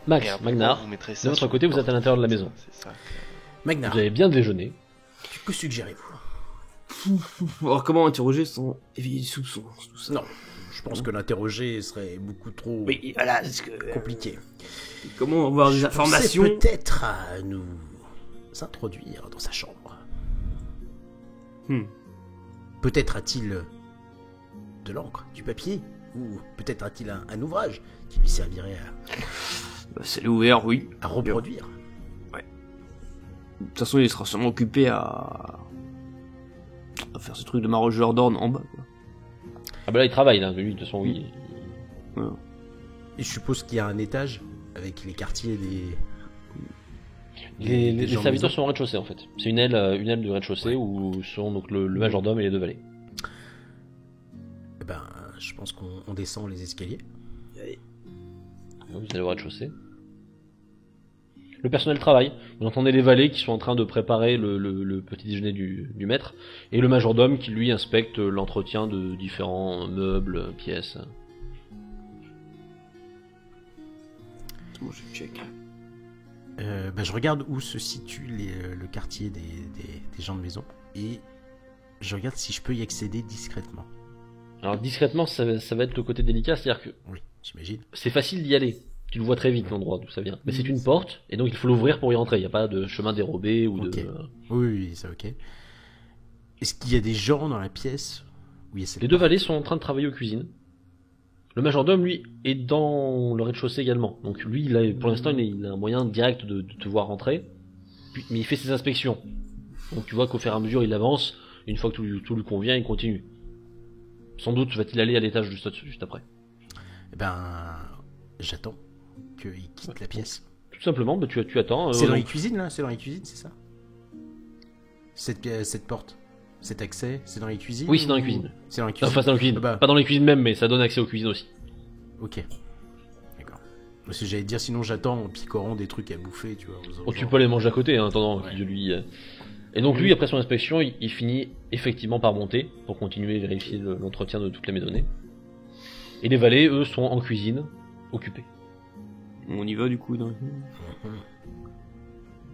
Max, Et après, Magnar, vous mettrez de ça votre sur côté, le vous êtes à l'intérieur de la maison. C'est ça. Magnar, Vous avez bien déjeuné. que suggérez-vous? Alors comment interroger sans éveiller des soupçons, tout ça? Non, je pense que l'interroger serait beaucoup trop Mais voilà, parce que... compliqué. Comment avoir des Je informations? pensais peut-être à nous introduire dans sa chambre. Peut-être a-t-il de l'encre, du papier, ou peut-être a-t-il un ouvrage qui lui servirait Bah, c'est ouvert, oui. à reproduire. De toute façon, il sera sûrement occupé à faire ce truc de marogeur d'orne en bas, quoi. Ah bah là, il travaille, là. Lui, de toute façon, oui. Voilà. Et je suppose qu'il y a un étage avec les quartiers des... Les gens de serviteurs maison. sont au rez-de-chaussée, en fait. C'est une aile du rez-de-chaussée où sont donc le majordome et les deux valets. Eh ben, je pense qu'on descend les escaliers. Donc, vous allez au rez-de-chaussée. Le personnel travaille. Vous entendez les valets qui sont en train de préparer le petit déjeuner du maître. Et le majordome qui, lui, inspecte l'entretien de différents meubles, pièces. Bon, je check. Ben, je regarde où se situe le quartier des gens de maison. Et je regarde si je peux y accéder discrètement. Alors, discrètement, ça va être le côté délicat. C'est-à-dire que Oui, j'imagine. c'est facile d'y aller. Tu le vois très vite, l'endroit d'où ça vient. Mais c'est une porte, et donc il faut l'ouvrir pour y rentrer. Il n'y a pas de chemin dérobé ou Ok. de... Oui, ça ok. Est-ce qu'il y a des gens dans la pièce où il y a cette Les deux porte? valets sont en train de travailler aux cuisines. Le majordome, lui, est dans le rez-de-chaussée également. Donc lui, pour l'instant, il a un moyen direct de te voir rentrer. Mais il fait ses inspections. Donc tu vois qu'au fur et à mesure, il avance. Une fois que tout lui convient, il continue. Sans doute va-t-il aller à l'étage juste au-dessus, juste après. Eh ben, j'attends qu'il quitte la pièce. Tout simplement, bah, tu attends. C'est dans les donc, cuisines, là? C'est dans les cuisines, c'est ça? Cette porte? Cet accès? C'est dans les cuisines? Oui, c'est dans les ou- cuisines. C'est dans les cuisines. Enfin, c'est dans les cuisines. Ah bah. Pas dans les cuisines même, mais ça donne accès aux cuisines aussi. Ok. D'accord. Parce que j'allais te dire, sinon j'attends en picorant des trucs à bouffer, tu vois. Oh, tu peux aller manger à côté, hein, en attendant Ouais. qu'il lui... Et donc lui, après son inspection, il finit effectivement par monter, pour continuer à vérifier l'entretien de toutes les maisonnées. Et les valets, eux, sont en cuisine, occupés. On y va, du coup, dans... Mhm.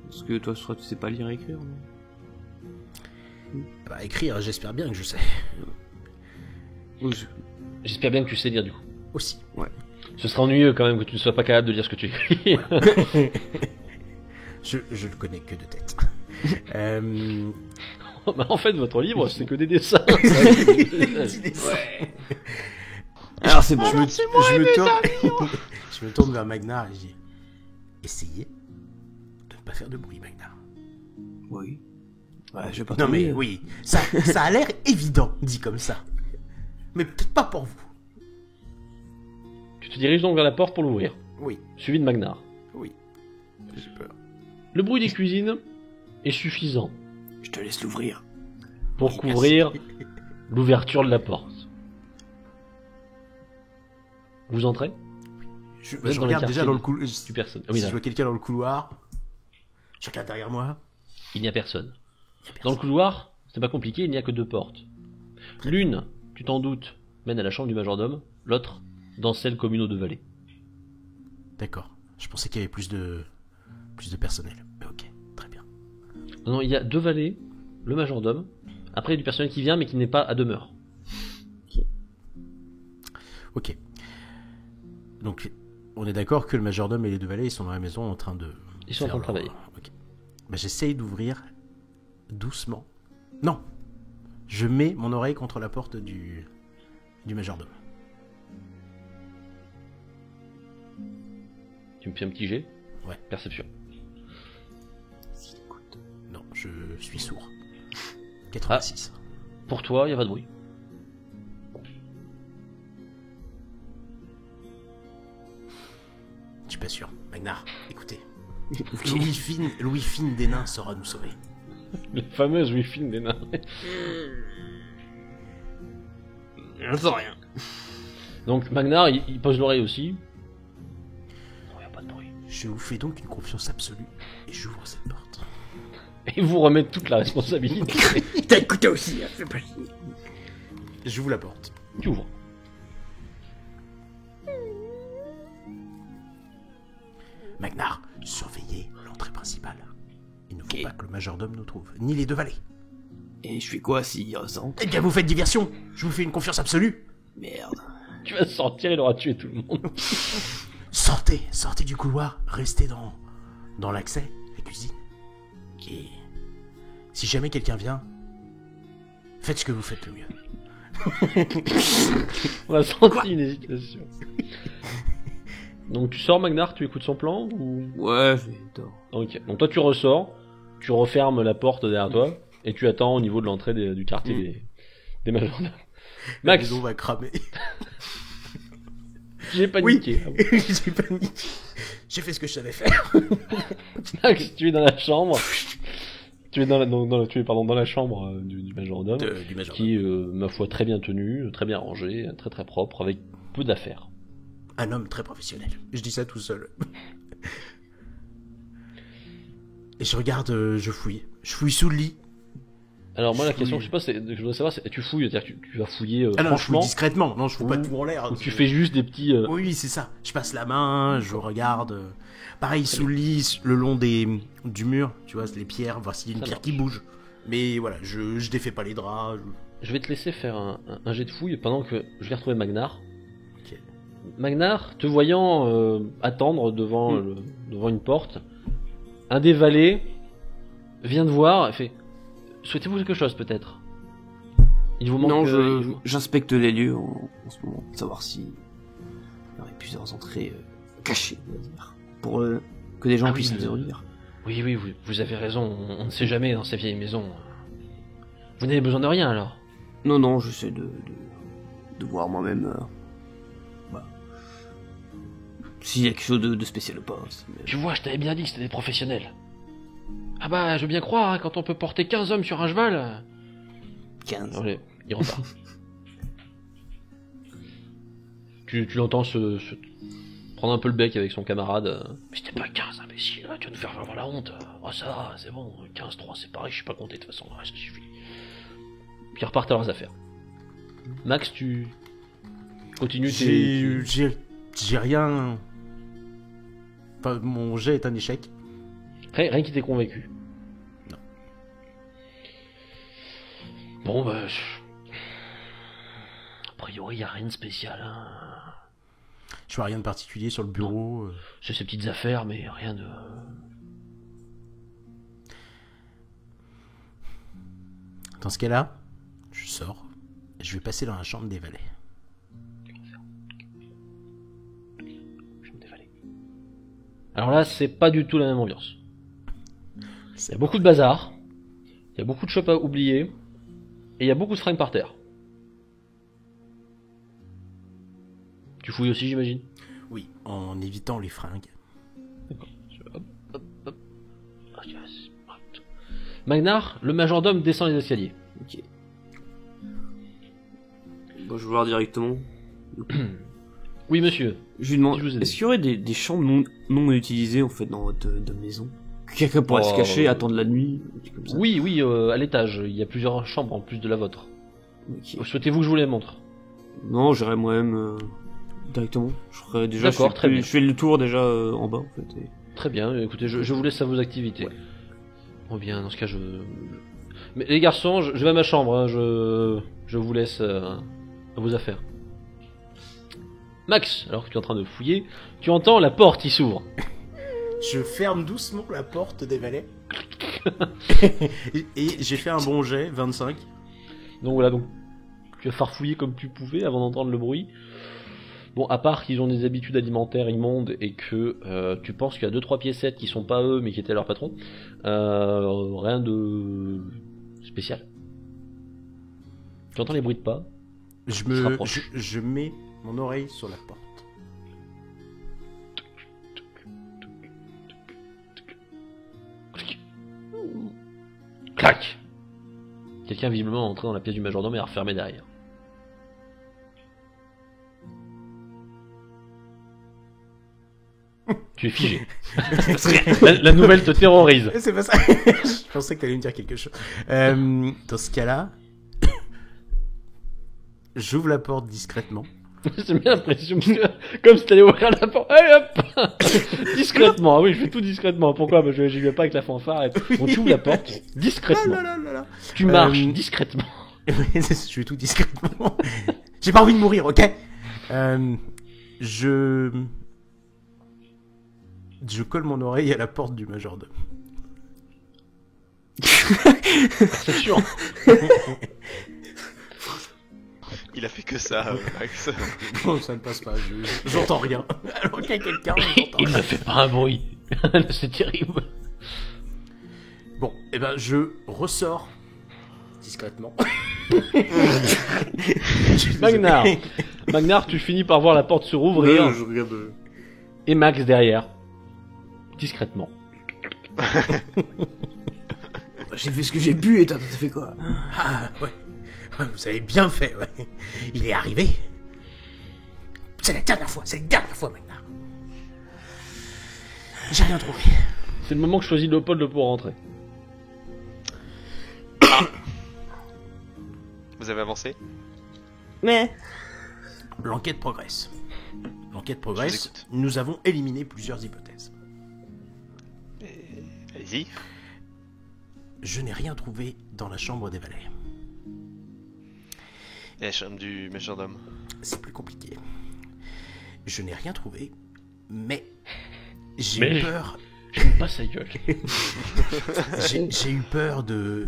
Parce que toi, je crois que tu sais pas lire et écrire, non? Bah, écrire, j'espère bien que je sais. Oui, J'espère bien que tu sais lire du coup. Aussi. Ce sera ennuyeux quand même que tu ne sois pas capable de lire ce que tu écris. Je le connais que de tête. Bah, en fait, votre livre, c'est que des dessins. Alors, c'est bon. Je me tourne... je me tourne vers Magnar et je dis, essayez de ne pas faire de bruit, Magnar. Oui. Ouais, je vais pas Non mais tomber. oui, ça a l'air évident, dit comme ça. Mais peut-être pas pour vous. Tu te diriges donc vers la porte pour l'ouvrir, Oui, suivi de Magnar. oui. J'ai peur. Le bruit des cuisines est suffisant Je te laisse l'ouvrir. pour Oui, couvrir merci. l'ouverture de la porte. Vous entrez? Je Vous êtes dans le regarde déjà quartier dans le couloir. Plus personne. Ah Si oui, je là, vois quelqu'un dans le couloir, je regarde derrière moi. il n'y a personne. Il y a Dans le personne. couloir, c'est pas compliqué, il n'y a que deux portes. L'une, tu t'en doutes, mène à la chambre du majordome, l'autre, dans celle commune aux deux vallées. D'accord. Je pensais qu'il y avait plus de personnel. Mais ok, très bien. Non, non, il y a deux valets, le majordome, après il y a du personnel qui vient mais qui n'est pas à demeure. Ok. Donc, on est d'accord que le majordome et les deux valets, ils sont dans la maison en train de... Ils sont en train de faire leur- travailler. Ok. Bah, j'essaye d'ouvrir doucement. Non. Je mets mon oreille contre la porte du majordome. Tu me fais un petit jet? Ouais. Perception. Non, je suis sourd. 86. Pour toi, il n'y a pas de bruit. Je suis pas sûr. Magnar, écoutez. Louis Fine des nains saura nous sauver. La fameuse Wi-Fi des nains. J'entends rien. Donc Magnar, il pose l'oreille aussi. Non, il n'y a pas de bruit. Je vous fais donc une confiance absolue et j'ouvre cette porte. Et vous remet toute la responsabilité. T'as écouté aussi, hein, c'est pas chier. J'ouvre la porte. Tu ouvres. Magnar, surveillez l'entrée principale. Il ne faut Ok. pas que le majordome nous trouve, ni les deux valets. Et je fais quoi s'il ressent? Eh bien, vous faites diversion. Je vous fais une confiance absolue. Merde. Tu vas sortir, il aura tué tout le monde. Sortez du couloir, restez dans l'accès, la cuisine. Et si jamais quelqu'un vient, faites ce que vous faites le mieux. On a senti une hésitation. Donc tu sors Magnar, tu écoutes son plan ou... Ouais, je vais tort. Ok, donc toi tu ressors, tu refermes la porte derrière toi, et tu attends au niveau de l'entrée du quartier des majordomes. La Max, maison va cramer. j'ai paniqué. J'ai paniqué. J'ai fait ce que je savais faire. Max, tu es dans la chambre. Tu es dans la chambre du majordome, Du majordome. qui est, ma foi, très bien tenue, très bien rangée, très très propre, avec peu d'affaires. Un homme très professionnel. Je dis ça tout seul. Et je regarde, je fouille. Je fouille sous le lit. Alors moi la Je question fouille. que je voudrais savoir, c'est tu fouilles, c'est-à-dire que tu vas fouiller Ah non, je fouille franchement, discrètement. Non, je fous pas Ou- tout en l'air. ou tu fais juste des petits... Oui, c'est ça. Je passe la main, je regarde. Pareil, sous le lit, le long du mur, tu vois, les pierres, voir s'il y a une Ça pierre qui bouge. Mais voilà, je défais pas les draps. Je vais te laisser faire un jet de fouille pendant que je vais retrouver Magnar. Ok. Magnar, te voyant attendre devant une porte, un des valets vient de voir et fait « Souhaitez-vous quelque chose peut-être ?» Il vous manque... Non, il vous- j'inspecte les lieux en ce moment, savoir si il y aurait plusieurs entrées cachées, on va dire, pour que des gens Ah oui, puissent mais- les relire. Oui, vous avez raison, on ne sait jamais dans ces vieilles maisons. Vous n'avez besoin de rien alors. Non, j'essaie de voir moi-même bah, s'il y a quelque chose de spécial ou pas. Mais- Tu vois, je t'avais bien dit que c'était des professionnels. Ah bah, je veux bien croire, hein, quand on peut porter 15 hommes sur un cheval... 15. Allez, il repart. tu l'entends se prendre un peu le bec avec son camarade. Mais c'était pas 15, imbécile, tu vas nous faire avoir la honte. Oh ça va, c'est bon, 15-3, c'est pareil, je suis pas compté de toute façon, ouais, ça suffit. Puis ils repartent à leurs affaires. Max, tu continues tes... J'ai rien. Enfin, mon jet est un échec. Rien qui t'est convaincu. Non. Bon bah... A priori, y a rien de spécial, hein. Je vois rien de particulier sur le bureau. C'est ces petites affaires, mais rien de... Dans ce cas-là, je sors et je vais passer dans la chambre des valets. Je me dévalais. Alors là, c'est pas du tout la même ambiance. Il y a beaucoup de bazar, il y a beaucoup de chopes à oublier, et il y a beaucoup de fringues par terre. Tu fouilles aussi, j'imagine? Oui, en évitant les fringues. Ah, yes. Magnar, le majordome descend les escaliers. Ok. Bon, je vais voir directement. Oui, monsieur. Je lui demande, Je vous ai dit. est-ce qu'il y aurait des chambres non utilisées en fait dans votre maison? Que quelqu'un pourrait se Oh. cacher, attendre la nuit, un truc comme ça. Oui, à l'étage, il y a plusieurs chambres en plus de la vôtre. Ok. Souhaitez-vous que je vous les montre? Non, j'irai moi-même directement. Je ferai déjà. D'accord, très bien. Je fais le tour déjà en bas en fait. Et... Très bien, écoutez, je vous laisse à vos activités. Ouais. Oh bien, dans ce cas, Mais les garçons, je vais à ma chambre, hein, je vous laisse à vos affaires. Max, alors que tu es en train de fouiller, tu entends la porte qui s'ouvre. Je ferme doucement la porte des valets. et j'ai fait un bon jet, 25. Donc voilà, donc tu as farfouillé comme tu pouvais avant d'entendre le bruit. Bon, à part qu'ils ont des habitudes alimentaires immondes et que tu penses qu'il y a 2-3 piécettes qui sont pas eux mais qui étaient leur patron, rien de spécial. Tu entends les bruits de pas. se rapproche. Je mets mon oreille sur la porte. Clac. Quelqu'un visiblement est entré dans la pièce du majordome et a refermé derrière. Tu es figé. la nouvelle te terrorise. C'est pas ça. Je pensais que t'allais me dire quelque chose. Dans ce cas-là, j'ouvre la porte discrètement J'ai bien l'impression que, comme si t'allais ouvrir la porte, allez hop discrètement, ah oui, je fais tout discrètement. Pourquoi? Bah, j'y vais pas avec la fanfare et tout. On t'ouvre la porte, discrètement. Ah là là là là. Tu marches discrètement. Je fais tout discrètement. J'ai pas envie de mourir, ok? Je colle mon oreille à la porte du majordome. C'est sûr. Il a fait que ça, Max. Non, ça ne passe pas, j'entends rien. Alors qu'il y a quelqu'un, j'entends Il rien. ne fait pas un bruit. C'est terrible. Bon, et ben je ressors discrètement. Magnar. Magnar, tu finis par voir la porte se rouvrir. Je regarde. Et Max derrière. Discrètement. J'ai fait ce que j'ai pu et t'as fait quoi? Ah, ouais. Ouais, vous avez bien fait, ouais. Il est arrivé. C'est la dernière fois, Magnar. J'ai rien trouvé. C'est le moment que je choisis Léopold pour rentrer. Vous avez avancé? Mais... L'enquête progresse. Je vous écoute. Nous avons éliminé plusieurs hypothèses. Allez-y. Je n'ai rien trouvé dans la chambre des valets. Et la chambre du majordome. C'est plus compliqué. Je n'ai rien trouvé, mais j'ai eu peur. J'aime pas sa gueule. J'ai eu peur de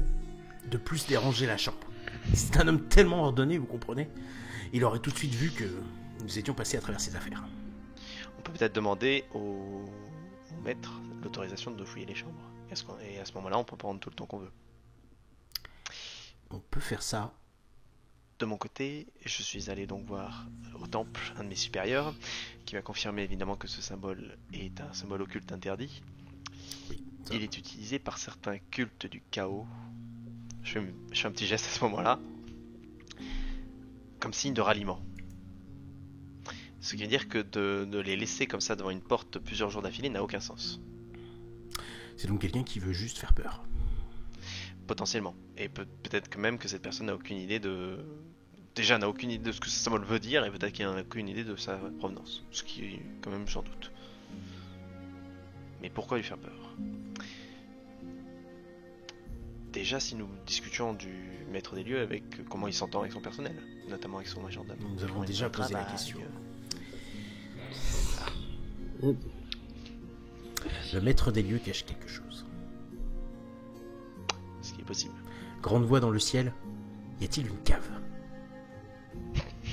plus déranger la chambre. C'est un homme tellement ordonné, vous comprenez? Il aurait tout de suite vu que nous étions passés à travers ses affaires. On peut peut-être demander au maître l'autorisation de fouiller les chambres. Et à ce moment-là, on peut prendre tout le temps qu'on veut. On peut faire ça. De mon côté, je suis allé donc voir au temple un de mes supérieurs, qui m'a confirmé évidemment que ce symbole est un symbole occulte interdit. Oui, ça. Il est utilisé par certains cultes du chaos. Je fais un petit geste à ce moment-là, comme signe de ralliement. Ce qui veut dire que de les laisser comme ça devant une porte plusieurs jours d'affilée n'a aucun sens. C'est donc quelqu'un qui veut juste faire peur. Potentiellement. Et peut-être que même que cette personne n'a aucune idée de... Déjà n'a aucune idée de ce que ce symbole veut dire, et peut-être qu'il n'a aucune idée de sa provenance. Ce qui est quand même sans doute. Mais pourquoi lui faire peur? Déjà, si nous discutions du maître des lieux avec comment il s'entend avec son personnel, notamment avec son majordome. Nous avons déjà posé la question. Le maître des lieux cache quelque chose. Ce qui est possible. Grande voix dans le ciel, y a-t-il une cave?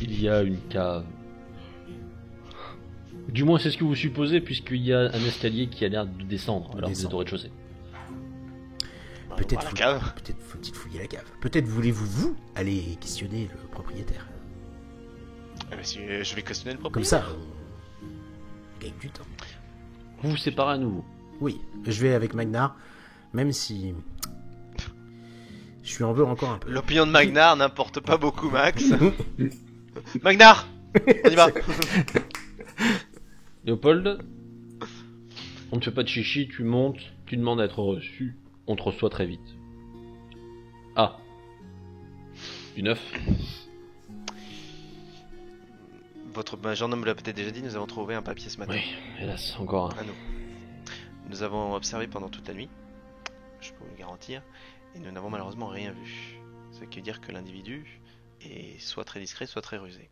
Il y a une cave. Du moins, c'est ce que vous supposez, puisqu'il y a un escalier qui a l'air de descendre, alors que vous êtes au rez-de-chaussée. Peut-être la cave. Peut-être faut-il fouiller la cave. Peut-être voulez-vous, vous, aller questionner le propriétaire. Je vais questionner le Comme propriétaire. ça, on gagne du temps. Vous vous séparez à nouveau. Oui, je vais avec Magnar, même si... Je lui en veux encore un peu. L'opinion de Magnar n'importe pas beaucoup, Max. Magnar, on y va. Léopold, on ne fait pas de chichi, tu montes, tu demandes à être reçu, on te reçoit très vite. Ah. Du neuf. Votre majordome me l'a peut-être déjà dit, nous avons trouvé un papier ce matin. Oui, hélas, encore un. À nous. Nous avons observé pendant toute la nuit, je peux vous le garantir, et nous n'avons malheureusement rien vu. Ce qui veut dire que l'individu est soit très discret, soit très rusé.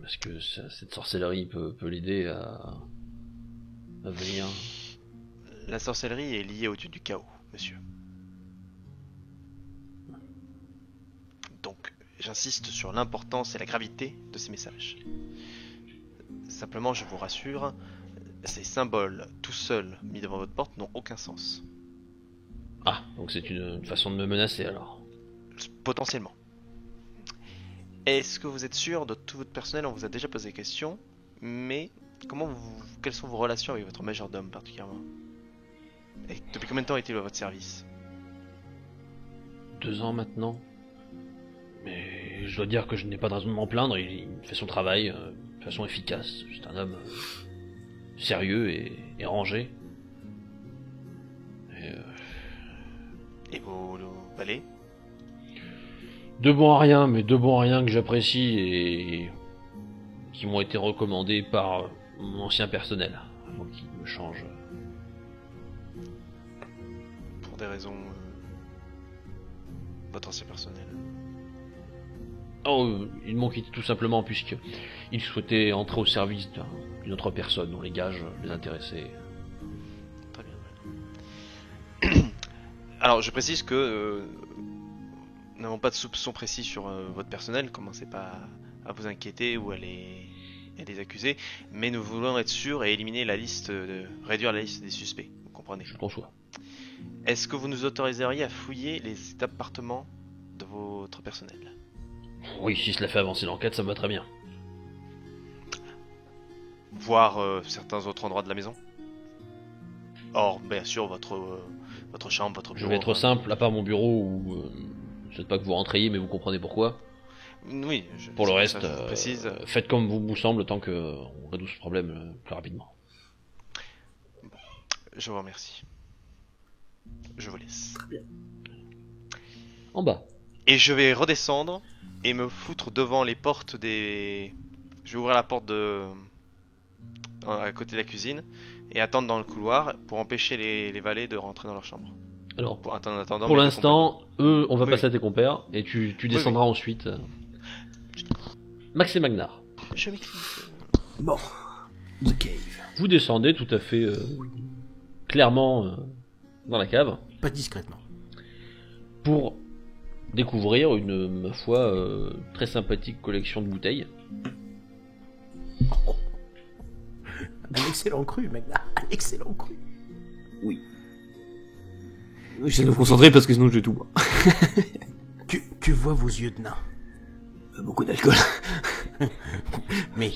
Est-ce que cette sorcellerie peut l'aider à venir? La sorcellerie est liée au dieu du chaos, monsieur. Donc, j'insiste sur l'importance et la gravité de ces messages. Simplement, je vous rassure, ces symboles, tout seuls, mis devant votre porte, n'ont aucun sens. Ah, donc c'est une façon de me menacer alors. Potentiellement. Est-ce que vous êtes sûr de tout votre personnel? On vous a déjà posé des questions, mais quelles sont vos relations avec votre majordome particulièrement? Et depuis combien de temps est-il à votre service? 2 ans maintenant. Mais je dois dire que je n'ai pas de raison de m'en plaindre, il fait son travail de façon efficace. C'est un homme sérieux et rangé. Et vos valets? De bon à rien, mais de bon à rien que j'apprécie et qui m'ont été recommandés par mon ancien personnel, avant qu'il me change. Pour des raisons... votre ancien personnel. Oh, ils m'ont quitté tout simplement puisqu'ils souhaitaient entrer au service d'une autre personne dont les gages les intéressaient. Très bien. Alors, je précise que nous n'avons pas de soupçons précis sur votre personnel. Commencez pas à vous inquiéter ou à les accuser. Mais nous voulons être sûrs et éliminer la liste, réduire la liste des suspects. Vous comprenez? Je le conçois. Est-ce que vous nous autoriseriez à fouiller les appartements de votre personnel? Oui, si cela fait avancer l'enquête, ça me va très bien. Voir certains autres endroits de la maison? Or, bien sûr, votre chambre, votre bureau... Je vais être simple, à part mon bureau où je ne souhaite pas que vous rentriez, mais vous comprenez pourquoi. Oui, pour le reste, je précise. Faites comme vous semble, tant qu'on résout ce problème plus rapidement. Je vous remercie. Je vous laisse. Très bien. En bas. Et je vais redescendre et me foutre devant les portes des... Je vais ouvrir la porte à côté de la cuisine et attendre dans le couloir pour empêcher les valets de rentrer dans leur chambre. Alors, En attendant, pour mes l'instant, eux, on va Oui. passer à tes compères, et tu descendras ensuite. Max et Magnar. compagnons. Je m'excuse. Bon. The Cave. Vous descendez tout à fait clairement dans la cave Pas discrètement. pour découvrir une, ma foi, très sympathique collection de bouteilles. Un excellent cru, Magna. Un excellent cru. Oui. J'essaie de me concentrer parce que sinon je vais tout boire. Tu vois vos yeux de nain. Beaucoup d'alcool. Mais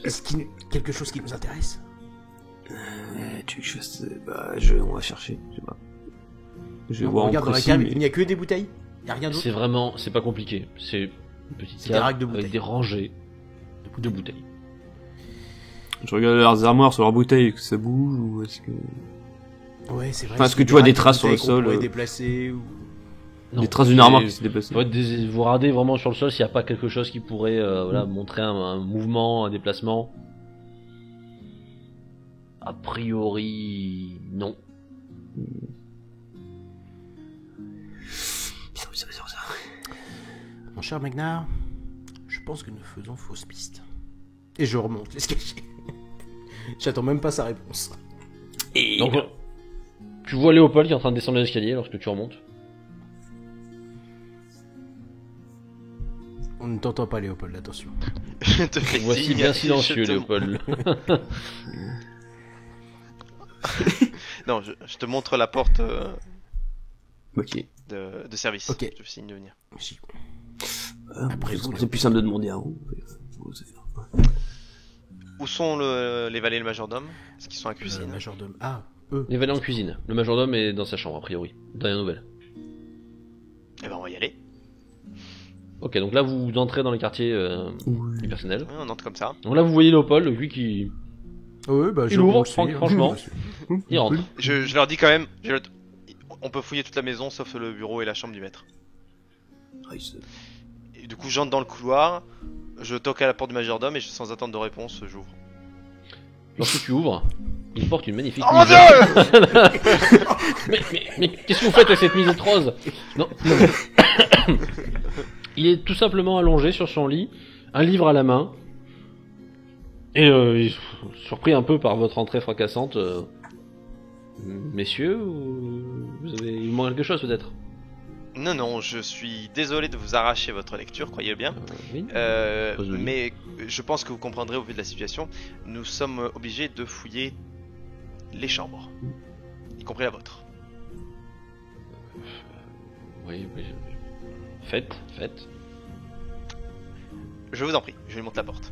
est-ce qu'il y a quelque chose qui nous intéresse? Tu veux que je fasse... on va chercher, je sais pas. Je vais On voir en regarde dans la précis, cave, mais... il n'y a que des bouteilles. Il n'y a rien d'autre. C'est pas compliqué. C'est une petite C'est des cave racks de avec bouteilles. des rangées de bouteilles. Je regarde leurs armoires sur leurs bouteilles, que ça bouge ou est-ce que... Ouais, c'est vrai. Enfin, est-ce que qu'il y tu vois a des racks de traces sur le bouteilles qu'on sol, pourrait déplacer ou... Non, des traces d'une c'est- armoire qui s'est déplacée. Faut être vous radez vraiment sur le sol s'il n'y a pas quelque chose qui pourrait montrer un mouvement, un déplacement. A priori, non. Ça. Mon cher Magnar, je pense que nous faisons fausse piste. Et je remonte l'escalier. J'attends même pas sa réponse. Et... Donc, tu vois Léopold qui est en train de descendre l'escalier lorsque tu remontes. On ne t'entend pas, Léopold, attention. Je te fais Voici signe, bien je silencieux, te- Léopold. Non, je te montre la porte Ok. de service. Ok. Je te fais signe de venir. Si. Après, vous, c'est plus simple de demander à vous. Où sont les valets et le majordome? Est-ce qu'ils sont à Le cuisine? majordome. Ah, eux. Les valets en cuisine. Le majordome est dans sa chambre, a priori. Dernière nouvelle. Eh ben on va y aller. Ok, donc là vous entrez dans les quartiers du personnel. Oui, on entre comme ça. Donc là vous voyez Léopold, lui qui... Oui, bah, Il ouvre, franchement. Il rentre. Je leur dis quand même, on peut fouiller toute la maison sauf le bureau et la chambre du maître. Et du coup j'entre dans le couloir, je toque à la porte du majordome et sans attendre de réponse j'ouvre. Lorsque tu ouvres, il porte une magnifique Oh mon mise. dieu! Mais qu'est-ce que vous faites avec cette misette rose? Non. Il est tout simplement allongé sur son lit, un livre à la main, et il est surpris un peu par votre entrée fracassante. Messieurs, il manque quelque chose peut-être? Non, je suis désolé de vous arracher votre lecture, croyez-le bien. Oui. Pose-le. Mais je pense que vous comprendrez au vu de la situation, nous sommes obligés de fouiller les chambres, y compris la vôtre. Oui. Faites. Je vous en prie, je lui montre la porte.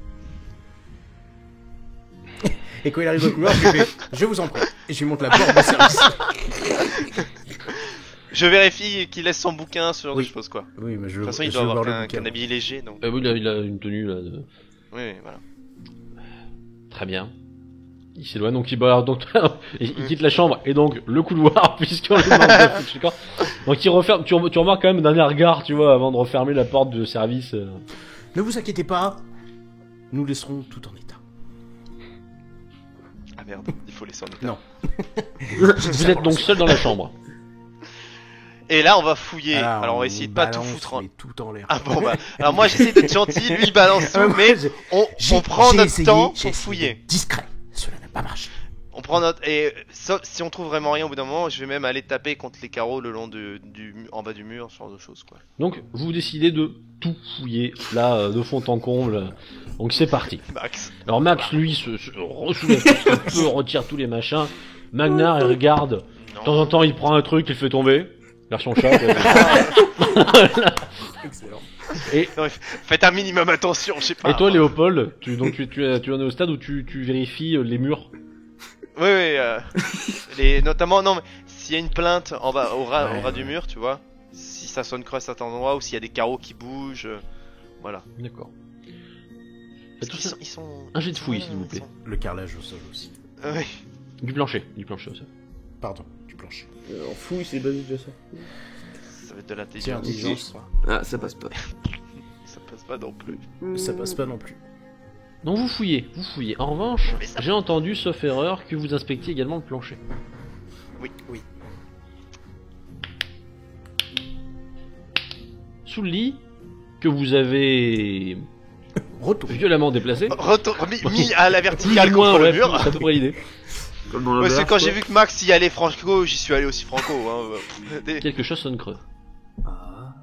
Et quand il arrive au couloir, je vous en prie. Et je lui montre la porte de service. Je vérifie qu'il laisse son bouquin, ce genre Oui. de choses quoi. Oui, mais je De toute façon, il je doit veux avoir voir le qu'un bouquin. habit léger, donc. Oui, il a une tenue là. Oui, voilà. Très bien. Il s'éloigne, donc il quitte la chambre et donc le couloir, puisqu'on lui demande de foutre le corps. Donc il referme, tu remarques quand même d'un air regard, tu vois, avant de refermer la porte de service. Ne vous inquiétez pas. nous laisserons tout en état. Ah merde, il faut laisser en état. Non. Vous êtes donc seul dans la chambre. Et là, on va fouiller. Ah, Alors, on va essayer de pas tout balance, foutre en... mais tout en l'air. Ah bon, bah... Alors, moi, j'essaie d'être gentil, lui, il balance tout, Ouais, mais j'ai- on prend j'ai notre essayé, temps j'ai pour essayé fouiller. d'être discret. Cela n'a pas marché. On prend notre... Et sauf si on trouve vraiment rien au bout d'un moment, je vais même aller taper contre les carreaux le long en bas du mur, ce genre de choses, quoi. Donc vous décidez de tout fouiller, là, de fond en comble. Donc c'est parti. Max. Alors Max, lui, se ressoulève tout ce qu'il peut, retire tous les machins. Magnar, il regarde. De temps en temps, il prend un truc, il le fait tomber. Version chat. Excellent. Et, Non, mais faites un minimum attention, je sais pas. et toi, Léopold, tu en es au stade où tu vérifies les murs. Oui, notamment, non, mais s'il y a une plainte en bas, au ras du mur, tu vois, si ça sonne creux à certains endroits, ou s'il y a des carreaux qui bougent, voilà. D'accord. Parce Tout qu'ils ça- ils sont... Un jet de fouille, s'il vous plaît. Le carrelage au sol aussi. Oui. Du plancher ça. Pardon, du plancher. En fouille, c'est basique de ça. Ça va être de C'est l'intelligence. intelligence. Ah, ça passe pas. Ça passe pas non plus. Ça passe pas non plus. Donc vous fouillez. En revanche, Mais ça- j'ai entendu, sauf erreur, que vous inspectiez également le plancher. Oui. Sous le lit, que vous avez Retour. violemment déplacé. Mis à la Plus verticale ou moins, contre ouais, le mur. c'est à peu près l'idée. Comme dans Ouais, c'est l'auberge, quand quoi. j'ai vu que Max y allait franco, j'y suis allé aussi franco. Hein. Quelque chose sonne creux. Ah.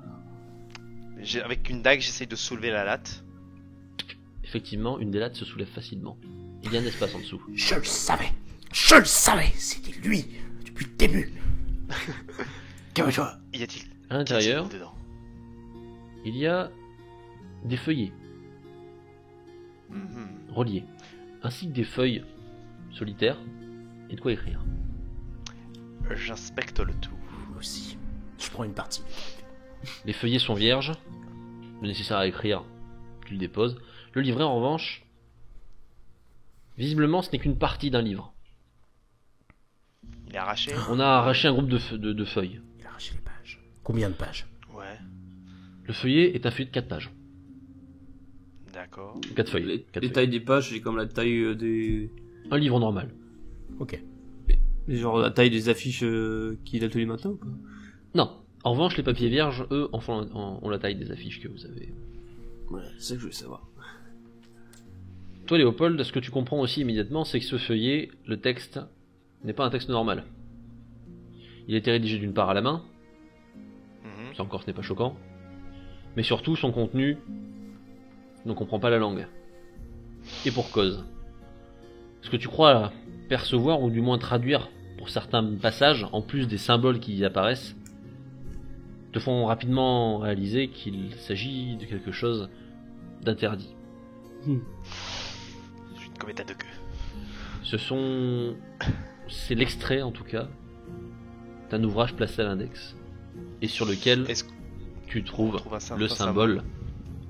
Avec une dague, j'essaye de soulever la latte. Effectivement, une des lattes se soulève facilement. Il y a un espace en dessous. Je le savais, c'était lui, depuis le début. Calme-toi. Y a-t-il À l'intérieur, qu'y a-t-il dedans il y a des feuillets Mhm. reliés, ainsi que des feuilles solitaires et de quoi écrire. J'inspecte le tout. Moi aussi. Je prends une partie. Les feuillets sont vierges, le nécessaire à écrire, tu le déposes. Le livret, en revanche, visiblement, ce n'est qu'une partie d'un livre. Il est arraché. On a arraché un groupe de feuilles. Il a arraché les pages. Combien de pages? Ouais, Le feuillet est un feuillet de 4 pages. d'accord. 4 feuilles. Les, quatre les feuilles. tailles des pages, c'est comme la taille des. Un livre normal. Ok. Genre la taille des affiches qu'il a tous les matins ou pas? Non. En revanche, les papiers vierges, eux, ont la taille des affiches que vous avez. Ouais, c'est ça que je voulais savoir. Toi, Léopold, ce que tu comprends aussi immédiatement, c'est que ce feuillet, le texte, n'est pas un texte normal. Il a été rédigé d'une part à la main, Mhm. ça encore ce n'est pas choquant, mais surtout son contenu ne comprend pas la langue. Et pour cause. Ce que tu crois percevoir, ou du moins traduire pour certains passages, en plus des symboles qui y apparaissent, te font rapidement réaliser qu'il s'agit de quelque chose d'interdit. Je suis une comète à deux queues. C'est l'extrait, en tout cas, d'un ouvrage placé à l'index, et sur lequel Est-ce tu qu'on trouves trouve un le certain symbole,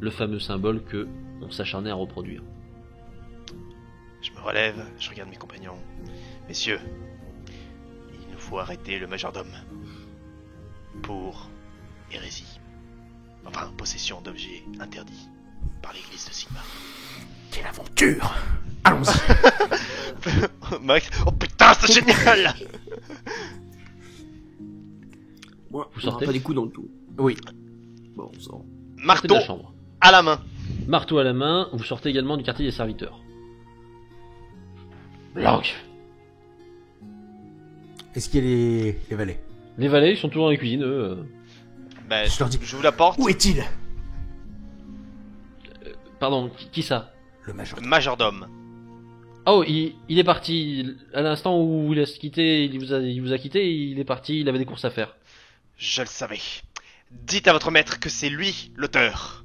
le fameux symbole que on s'acharnait à reproduire. Je me relève, je regarde mes compagnons. Messieurs, il nous faut arrêter le majordome. Pour hérésie. Enfin, possession d'objets interdits par l'église de Sigma. Quelle aventure! Allons-y! Max, oh putain, c'est génial! Ouais, Vous on aura sortez pas des coups dans le tout. Oui. Bon, on sort. Sortez de Marteau la chambre. à la main. Marteau à la main, vous sortez également du quartier des serviteurs. Blanc. Est-ce qu'il y a les valets? Les valets, ils sont toujours dans les cuisines, eux. Ben, Je leur dis- j'ouvre la porte. Où est-il? Pardon, qui ça? Le major. Le majordome. Oh, il est parti. À l'instant où il a quitté, il vous a quitté, il est parti, il avait des courses à faire. Je le savais. Dites à votre maître que c'est lui l'auteur.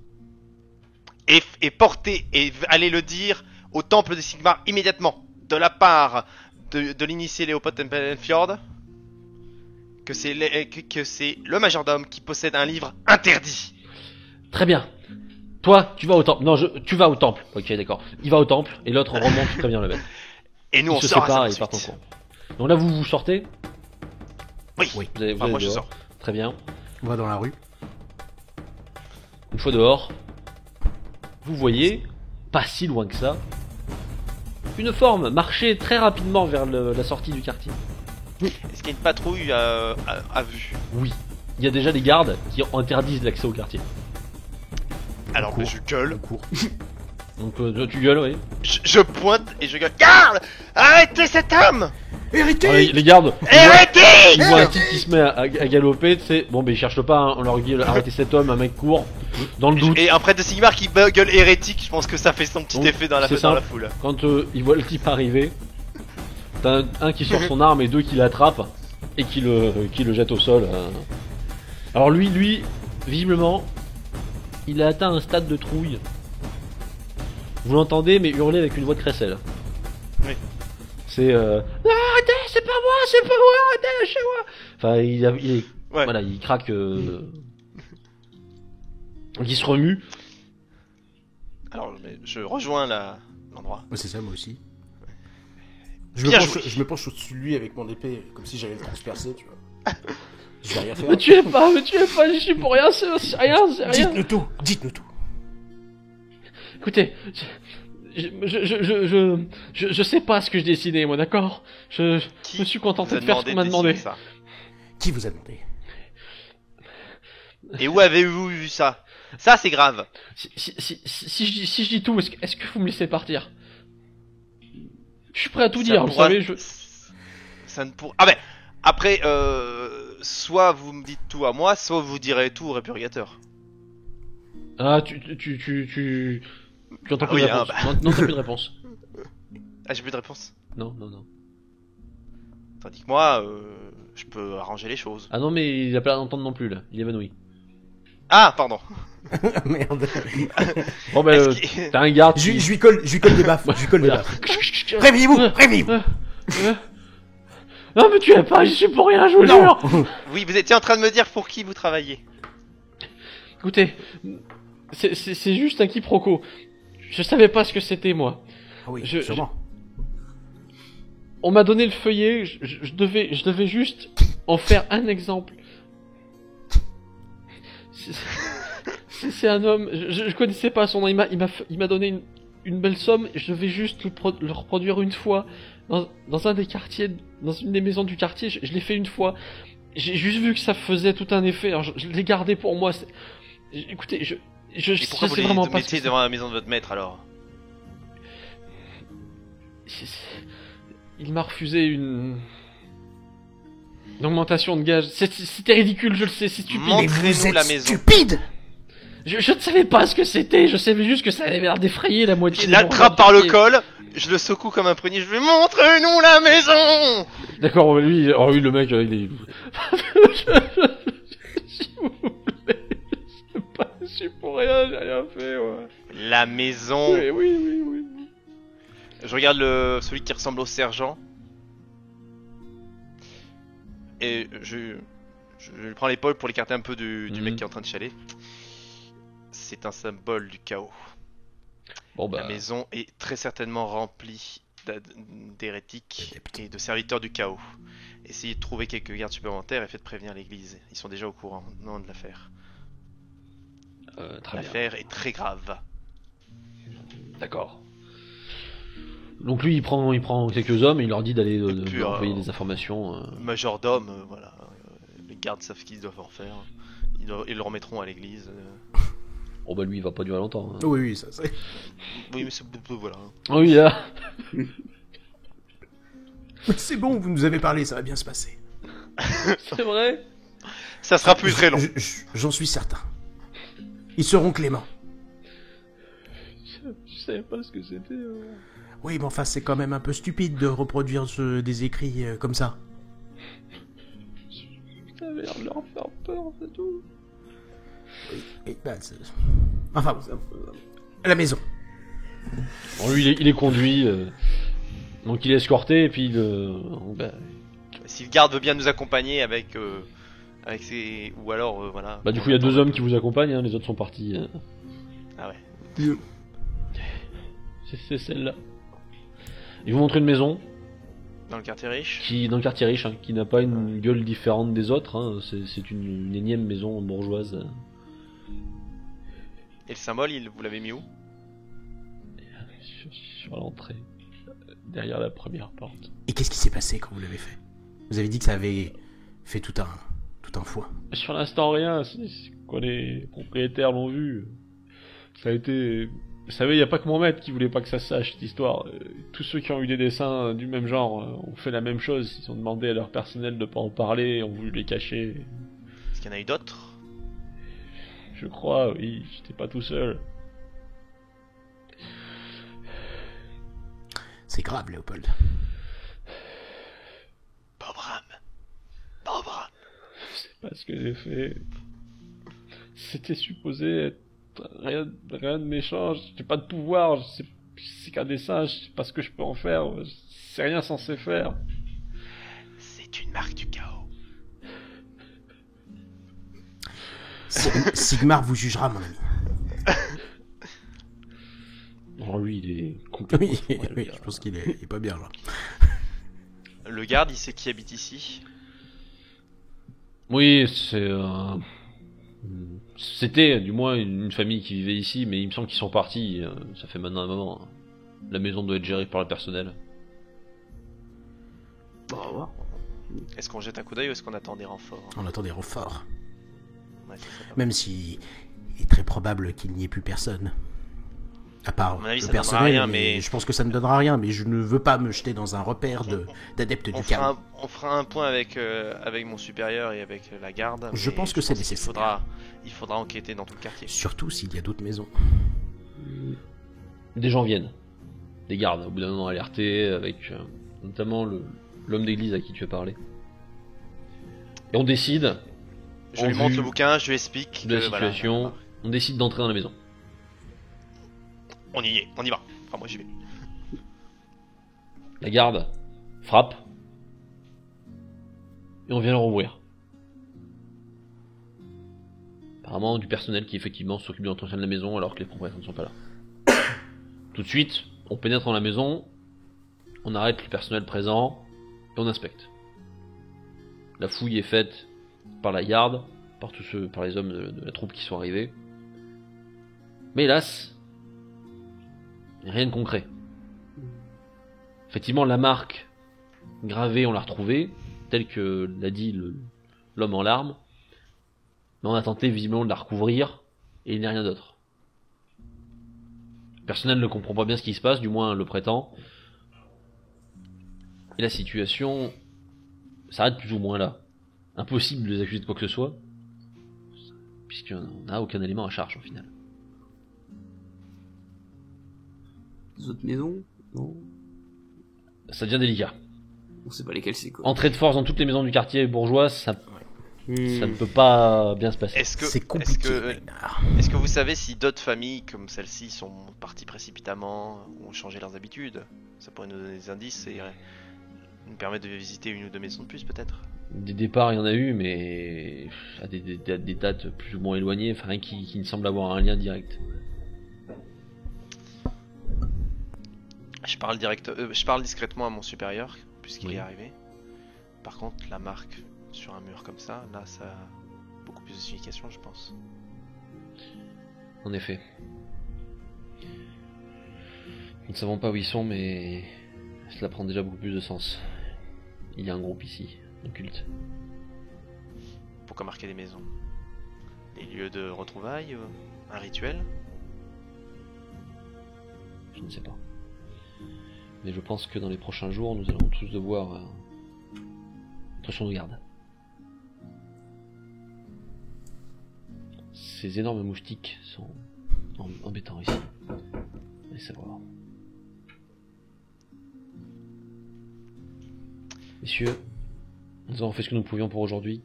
Et portez et allez le dire au temple de Sigmar immédiatement. De la part de l'initié Léopold Tempelfjord. Que c'est le majordome qui possède un livre interdit. Très bien. Toi, tu vas au temple. Non, tu vas au temple. Ok, d'accord. Il va au temple et l'autre remonte très bien le bête. Et nous Ils on se sort à séparent sa et ils partent en poursuite. courant. Donc là, vous sortez. Oui. Oui. Vous allez Enfin, moi je dehors. sors. Très bien. On va dans la rue. Une fois dehors, vous voyez pas si loin que ça, une forme marchait très rapidement vers la sortie du quartier. Est-ce qu'il y a une patrouille à vue? Oui, il y a déjà des gardes qui interdisent l'accès au quartier. Alors court. je gueule. On court. Donc tu gueules, oui. Je pointe et je gueule. Garde! Arrêtez cet homme! Hérétique! Alors, les gardes, Hérétique! ils voient un type qui se met à galoper, tu sais. Bon, ben ils cherchent pas, hein. On leur dit arrêtez cet homme, un mec court. Dans le doute, Et un prêtre de Sigmar qui gueule hérétique, je pense que ça fait son petit Donc, effet dans la c'est dans la simple. foule. quand ils voient le type arriver, t'as un qui sort son arme et deux qui l'attrapent et qui le jette au sol. Alors lui, visiblement, il a atteint un stade de trouille. Vous l'entendez, mais hurler avec une voix de crécelle. Oui. C'est non, arrêtez, c'est pas moi, arrêtez, lâchez-moi. Enfin, il est, Ouais. voilà, il craque, il se remue. Alors je rejoins l'endroit. Ouais, c'est ça, moi aussi. Bien Je me penche au-dessus de lui avec mon épée, comme si j'allais le transpercer, tu vois. Je vais rien faire. Me tuez pas, j'y suis pour rien, c'est rien. Dites-nous tout. Écoutez, je sais pas ce que j'ai décidé, moi, d'accord? Je me suis contenté de faire ce qu'on m'a demandé. Ça. Qui vous a demandé? Et où avez-vous vu ça? Ça c'est grave. Si je dis tout, est-ce que vous me laissez partir? Je suis prêt à tout Ça dire, vous pourra- savez, Ça ne pour... Ah ben après soit vous me dites tout à moi, soit vous direz tout au répurgateur. Ah, tu entends Ah plus oui, de réponse. hein, Non, t'as plus de réponse. Ah j'ai plus de réponse. Non. Tandis que moi je peux arranger les choses. Ah non, mais il a pas l'air d'entendre non plus, là. Il est évanoui. Ah pardon. Merde. Bon, ben, Est-ce qu'il- t'as un garde. Je lui colle des baffes. Je lui colle des Voilà. baffes. Réveillez-vous. Non, mais tu es pas, j'y suis pour rien, je vous Non. jure. Oui, vous étiez en train de me dire pour qui vous travaillez. Écoutez, c'est juste un quiproquo. Je savais pas ce que c'était, moi. Ah oui, Je- sûrement. On m'a donné le feuillet, je devais juste en faire un exemple. C'est un homme, je connaissais pas son nom, il m'a donné une belle somme, et je devais juste le reproduire une fois dans un des quartiers, dans une des maisons du quartier, je l'ai fait une fois. J'ai juste vu que ça faisait tout un effet, alors je l'ai gardé pour moi. Écoutez, je Et pourquoi vous sais les vraiment pas ce mettiez que devant la maison de votre maître alors? il m'a refusé une augmentation de gage. C'était ridicule, je le sais, c'est stupide. Montrez-nous Mais vous êtes la maison. stupide. Je ne savais pas ce que c'était, je savais juste que ça avait l'air d'effrayer la moitié Je des gens l'attrape dans par le quartier. col, je le secoue comme un prunier, je vais montrez-nous la maison. D'accord, lui, oh oui, le mec, il est... S'il vous plaît, je sais pas, je suis pour rien, j'ai rien fait, ouais. La maison. Oui. Je regarde celui qui ressemble au sergent. Et je lui prends l'épaule pour l'écarter un peu du Mhm. mec qui est en train de chialer. C'est un symbole du chaos. Bon bah, La maison est très certainement remplie d'hérétiques et de serviteurs du chaos. Essayez de trouver quelques gardes supplémentaires et faites prévenir l'église. Ils sont déjà au courant non, de l'affaire. très bien, L'affaire est très grave. d'accord. Donc lui, il prend quelques hommes et il leur dit d'aller Et puis, envoyer des informations. Majordome, voilà. Les gardes savent ce qu'ils doivent en faire. Ils le remettront à l'église. Oh bah lui, il va pas durer longtemps. Hein. Oui, ça c'est. Oui, mais c'est voilà. Oh oui, là. C'est bon, vous nous avez parlé, ça va bien se passer. C'est vrai. Ça sera plus très long. J'en suis certain. Ils seront cléments. Je savais pas ce que c'était. Oui, mais enfin, c'est quand même un peu stupide de reproduire des écrits comme ça. Ça avait l'air de leur faire peur, c'est tout. Enfin, à la maison. Bon, lui, il est conduit. Donc il est escorté et puis Si le garde veut bien nous accompagner avec ses... Ou alors, voilà. bah du coup il y a deux hommes qui vous accompagnent, hein, les autres sont partis. Ah ouais. C'est celle-là. Ils vous montrent une maison Dans le quartier riche. qui dans le quartier riche, hein, qui n'a pas une gueule différente des autres. Hein, c'est une énième maison bourgeoise. Et le symbole, vous l'avez mis où? sur l'entrée, derrière la première porte. Et qu'est-ce qui s'est passé quand vous l'avez fait? Vous avez dit que ça avait fait tout un foie. Sur l'instant, rien. Quand les propriétaires l'ont vu, ça a été... Vous savez, il n'y a pas que mon maître qui voulait pas que ça se sache, cette histoire. Tous ceux qui ont eu des dessins du même genre ont fait la même chose. Ils ont demandé à leur personnel de pas en parler, ont voulu les cacher. Est-ce qu'il y en a eu d'autres? Je crois, oui, j'étais pas tout seul. C'est grave, Léopold. Pauvre âme. C'est pas ce que j'ai fait. C'était supposé être rien de méchant. J'ai pas de pouvoir. C'est qu'un dessin. Je sais pas ce que je peux en faire. C'est rien censé faire. C'est une marque du chaos. Sigmar vous jugera, mon ami. Non, lui, il est complètement... Oui, je pense qu'il est pas bien, là. Le garde, il sait qui habite ici? Oui, c'était du moins une famille qui vivait ici, mais il me semble qu'ils sont partis. Ça fait maintenant un moment. La maison doit être gérée par le personnel. Bon, on va voir. Est-ce qu'on jette un coup d'œil ou est-ce qu'on attend des renforts? On attend des renforts. Ouais, ça serait pas mal. Même si il est très probable qu'il n'y ait plus personne. À part À mon avis, le ça donnera personnel, rien, mais mais- je pense que ça ne donnera rien, mais je ne veux pas me jeter dans un repère d'adeptes du chaos. On fera un point avec mon supérieur et avec la garde. Je mais pense que c'est qu'il nécessaire. Il faudra enquêter dans tout le quartier. Surtout s'il y a d'autres maisons. Des gens viennent. Des gardes, au bout d'un moment alertés, avec notamment l'homme d'église à qui tu as parlé. Et on décide, Je En lui montre vue le bouquin, je lui explique de la que, voilà, situation, on décide d'entrer dans la maison. on y est, on y va. Enfin, moi j'y vais. La garde frappe. Et on vient leur ouvrir. Apparemment du personnel qui effectivement s'occupe de l'entretien de la maison alors que les propriétaires ne sont pas là. Tout de suite, on pénètre dans la maison, on arrête le personnel présent et on inspecte. La fouille est faite par la garde, par les hommes de la troupe qui sont arrivés. Mais hélas, rien de concret. Effectivement, la marque gravée, on l'a retrouvée, telle que l'a dit l'homme en larmes. Mais on a tenté visiblement de la recouvrir, et il n'y a rien d'autre. Le personnel ne comprend pas bien ce qui se passe, du moins le prétend. Et la situation s'arrête plus ou moins là. Impossible de les accuser de quoi que ce soit, puisqu'on n'a aucun élément à charge au final. Les autres maisons? Non. Ça devient délicat. On sait pas lesquelles c'est quoi. Entrer de force dans toutes les maisons du quartier bourgeois, ça ne peut pas bien se passer. C'est compliqué, Magnard. Est-ce que vous savez si d'autres familles comme celle-ci sont parties précipitamment ou ont changé leurs habitudes? Ça pourrait nous donner des indices et nous permettre de visiter une ou deux maisons de plus peut-être. Des départs, il y en a eu, mais à des dates plus ou moins éloignées, enfin rien qui ne semble avoir un lien direct. Je parle discrètement à mon supérieur puisqu'il Oui. est arrivé. Par contre, la marque sur un mur comme ça, là, ça a beaucoup plus de signification, je pense. En effet. Nous ne savons pas où ils sont, mais cela prend déjà beaucoup plus de sens. Il y a un groupe ici, un culte. Pourquoi marquer des maisons? Des lieux de retrouvailles? Un rituel? Je ne sais pas. Mais je pense que dans les prochains jours, nous allons tous devoir être sur nos gardes. Ces énormes moustiques sont embêtants ici. Allez savoir. Messieurs, nous avons fait ce que nous pouvions pour aujourd'hui.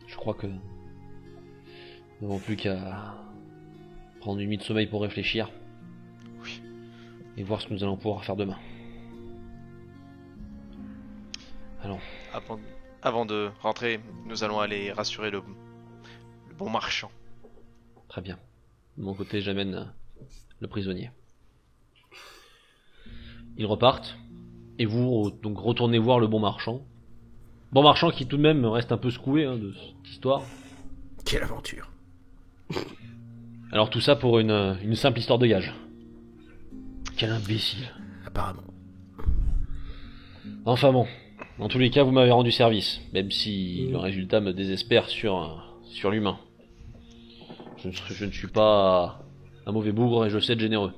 Je crois que nous n'avons plus qu'à prendre une nuit de sommeil pour réfléchir. Et voir ce que nous allons pouvoir faire demain. Allons. Avant de rentrer, nous allons aller rassurer le bon marchand. Très bien. De mon côté, j'amène le prisonnier. Ils repartent. Et vous, donc, retournez voir le bon marchand. Bon marchand qui tout de même reste un peu secoué de cette histoire. Quelle aventure. Alors tout ça pour une simple histoire de gage. Quel imbécile. Apparemment. Enfin bon, dans tous les cas, vous m'avez rendu service, même si le résultat me désespère sur l'humain. Je ne suis pas un mauvais bougre et je sais être généreux.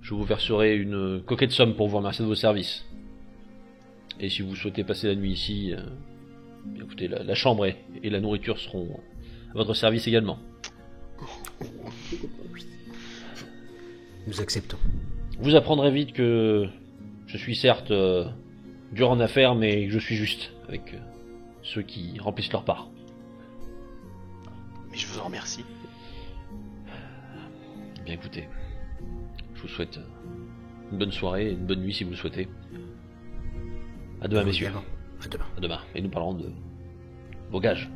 Je vous verserai une coquette somme pour vous remercier de vos services. Et si vous souhaitez passer la nuit ici, écoutez, la chambre et la nourriture seront à votre service également. Nous acceptons. Vous apprendrez vite que je suis certes dur en affaires, mais que je suis juste avec ceux qui remplissent leur part. Mais je vous en remercie. Bien écoutez, je vous souhaite une bonne soirée et une bonne nuit si vous le souhaitez. À demain, messieurs. Également. À demain. À demain. Et nous parlerons de vos gages.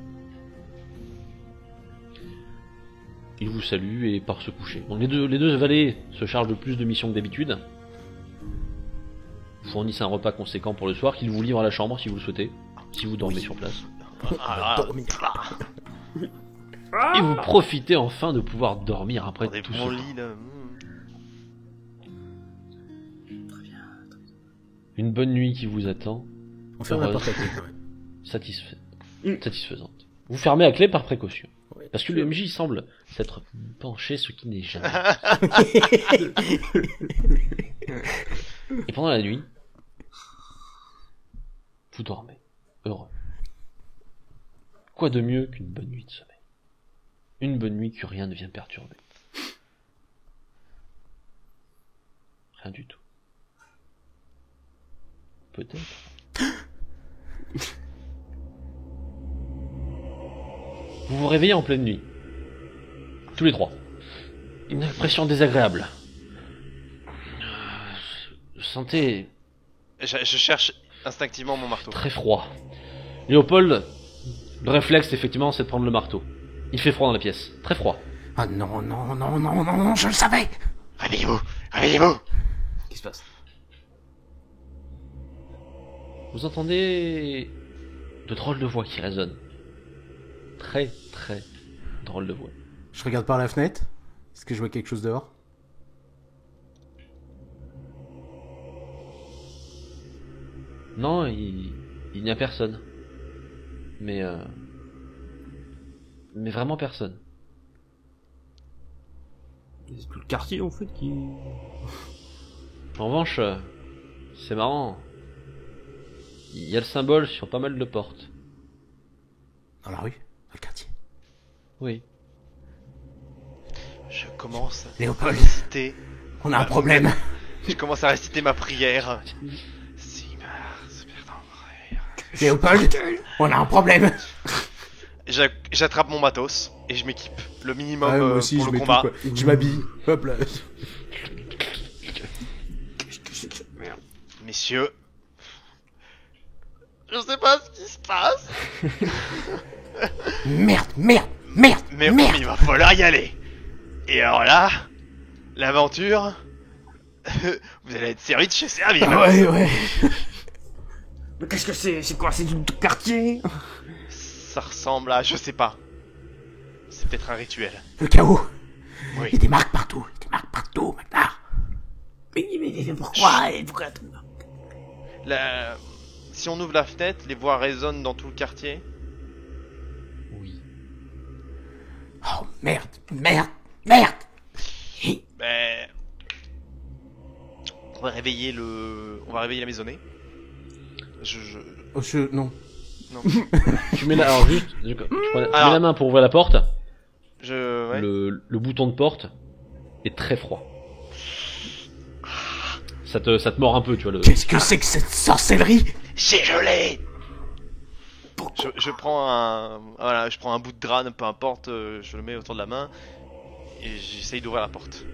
Il vous salue et part se coucher. Donc les deux valets se chargent de plus de missions que d'habitude. Vous fournissent un repas conséquent pour le soir qu'ils vous livrent à la chambre si vous le souhaitez. Si vous dormez sur place. Dormir. Et vous profitez enfin de pouvoir dormir après Attendez, tout mon ce lit là. Une bonne nuit qui vous attend. On ferme la porte à clé quand même. Satisfaisante. Vous fermez à clé par précaution. Oui. Parce que le MJ semble s'être penché, ce qui n'est jamais. Et pendant la nuit, vous dormez, heureux. Quoi de mieux qu'une bonne nuit de sommeil? Une bonne nuit que rien ne vient perturber. Rien du tout. Peut-être. Vous vous réveillez en pleine nuit. Tous les trois. Une impression désagréable. Sentez Je cherche instinctivement mon marteau. très froid. Léopold, le réflexe effectivement c'est de prendre le marteau. Il fait froid dans la pièce. Très froid. Ah non, non, non, non, non, non, je le savais. Réveillez-vous! Réveillez-vous! Qu'est-ce qui se passe? Vous entendez de drôles de voix qui résonnent. Très très drôles de voix. Je regarde par la fenêtre. Est-ce que je vois quelque chose dehors? Non, il n'y a personne. Mais vraiment personne. C'est tout le quartier en fait qui. En revanche, c'est marrant. Il y a le symbole sur pas mal de portes. Dans la rue? Dans le quartier? Oui. Je commence à Léopold, réciter. on a un problème. Je commence à réciter ma prière. Sigmar, Léopold, on a un problème. J'attrape mon matos et je m'équipe. Le minimum Moi aussi, pour je le mets combat. tout, quoi. Je m'habille. Hop là. Messieurs, je sais pas ce qui se passe, Merde, merde, merde, mais merde. il va falloir y aller. Et alors là, l'aventure, vous allez être servi de chez servi. Ah ouais, ouais. Mais qu'est-ce que c'est? C'est quoi? C'est du quartier? Ça ressemble à, je sais pas. C'est peut-être un rituel. Le chaos. Oui. Il y a des marques partout. Il y a des marques partout, Magnar. Mais pourquoi? Pourquoi? Si on ouvre la fenêtre, les voix résonnent dans tout le quartier. Oui. Oh merde, merde, merde. Ben, on va réveiller la maisonnée. Oh, non. Non. Tu mets alors juste, tu mets Alors. la main pour ouvrir la porte. Ouais. Le bouton de porte est très froid. Ça te mord un peu, tu vois. Qu'est-ce que c'est que cette sorcellerie? C'est gelé. Je prends un bout de drap, peu importe, je le mets autour de la main et j'essaye d'ouvrir la porte.